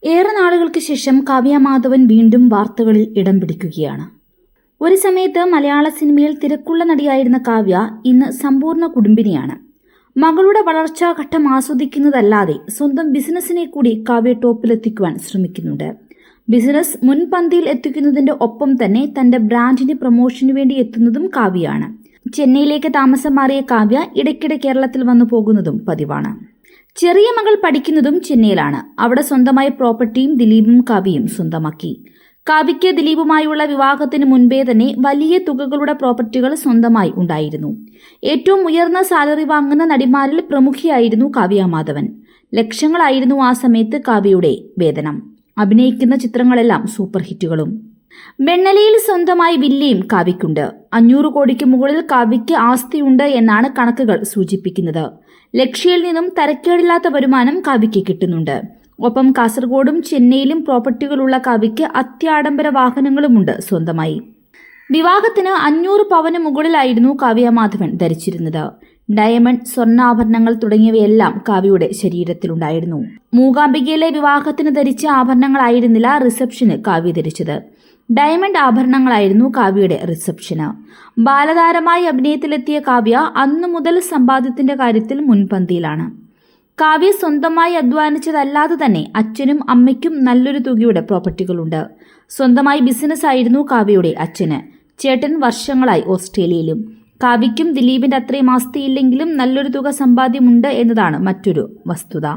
ഏറെ നാളുകൾക്ക് ശേഷം കാവ്യ മാധവൻ വീണ്ടും വാർത്തകളിൽ ഇടം പിടിക്കുകയാണ്. ഒരു സമയത്ത് മലയാള സിനിമയിൽ തിരക്കുള്ള നടിയായിരുന്ന കാവ്യ ഇന്ന് സമ്പൂർണ്ണ കുടുംബിനിയാണ്. മകളുടെ വളർച്ചാഘട്ടം ആസ്വദിക്കുന്നതല്ലാതെ സ്വന്തം ബിസിനസിനെ കൂടി കാവ്യ ടോപ്പിലെത്തിക്കുവാൻ ശ്രമിക്കുന്നുണ്ട്. ബിസിനസ് മുൻപന്തിയിൽ എത്തിക്കുന്നതിന്റെ ഒപ്പം തന്നെ തന്റെ ബ്രാൻഡിന് പ്രൊമോഷനു വേണ്ടി എത്തുന്നതും കാവ്യയാണ്. ചെന്നൈയിലേക്ക് താമസം മാറിയ കാവ്യ ഇടയ്ക്കിടെ കേരളത്തിൽ വന്നു പോകുന്നതും പതിവാണ്. ചെറിയ മകൾ പഠിക്കുന്നതും ചെന്നൈയിലാണ്. അവിടെ സ്വന്തമായ പ്രോപ്പർട്ടിയും ദിലീപും കാവ്യയും സ്വന്തമാക്കി. കാവ്യയ്ക്ക് ദിലീപുമായുള്ള വിവാഹത്തിന് മുൻപേ തന്നെ വലിയ തുകകളുടെ പ്രോപ്പർട്ടികൾ സ്വന്തമായി ഉണ്ടായിരുന്നു. ഏറ്റവും ഉയർന്ന സാലറി വാങ്ങുന്ന നടിമാരിൽ പ്രമുഖയായിരുന്നു കാവ്യ മാധവൻ. ലക്ഷങ്ങളായിരുന്നു ആ സമയത്ത് കാവ്യയുടെ വേതനം. അഭിനയിക്കുന്ന ചിത്രങ്ങളെല്ലാം സൂപ്പർ ഹിറ്റുകളും. വെണ്ണലയിൽ സ്വന്തമായി വില്ലയും കാവ്യയ്ക്കുണ്ട്. 500 കോടിക്ക് മുകളിൽ കാവ്യയ്ക്ക് ആസ്തിയുണ്ട് എന്നാണ് കണക്കുകൾ സൂചിപ്പിക്കുന്നത്. ലക്ഷ്യയിൽ നിന്നും തരക്കേടില്ലാത്ത വരുമാനം കാവ്യയ്ക്ക് കിട്ടുന്നുണ്ട്. ഒപ്പം കാസർഗോഡും ചെന്നൈയിലും പ്രോപ്പർട്ടികളുള്ള കാവ്യയ്ക്ക് അത്യാഡംബര വാഹനങ്ങളുമുണ്ട് സ്വന്തമായി. വിവാഹത്തിന് 500 പവന് മുകളിലായിരുന്നു കാവ്യ മാധവൻ ധരിച്ചിരുന്നത്. ഡയമണ്ട്, സ്വർണ്ണാഭരണങ്ങൾ തുടങ്ങിയവയെല്ലാം കാവ്യയുടെ ശരീരത്തിലുണ്ടായിരുന്നു. മൂകാംബികയിലെ വിവാഹത്തിന് ധരിച്ച ആഭരണങ്ങളായിരുന്നില്ല റിസപ്ഷന് കാവ്യ ധരിച്ചത്. ഡയമണ്ട് ആഭരണങ്ങളായിരുന്നു കാവ്യയുടെ റിസപ്ഷന്. ബാലതാരമായി അഭിനയത്തിലെത്തിയ കാവ്യ അന്നു മുതൽ സമ്പാദ്യത്തിന്റെ കാര്യത്തിൽ മുൻപന്തിയിലാണ്. കാവ്യ സ്വന്തമായി അധ്വാനിച്ചതല്ലാതെ തന്നെ അച്ഛനും അമ്മയ്ക്കും നല്ലൊരു തുകയുടെ പ്രോപ്പർട്ടികളുണ്ട്. സ്വന്തമായി ബിസിനസ് ആയിരുന്നു കാവ്യയുടെ അച്ഛന്. ചേട്ടൻ വർഷങ്ങളായി ഓസ്ട്രേലിയയിലും. കാവ്യയ്ക്കും ദിലീപിന്റെ അത്രയും ആസ്തിയില്ലെങ്കിലും നല്ലൊരു തുക സമ്പാദ്യമുണ്ട് എന്നതാണ് മറ്റൊരു വസ്തുത.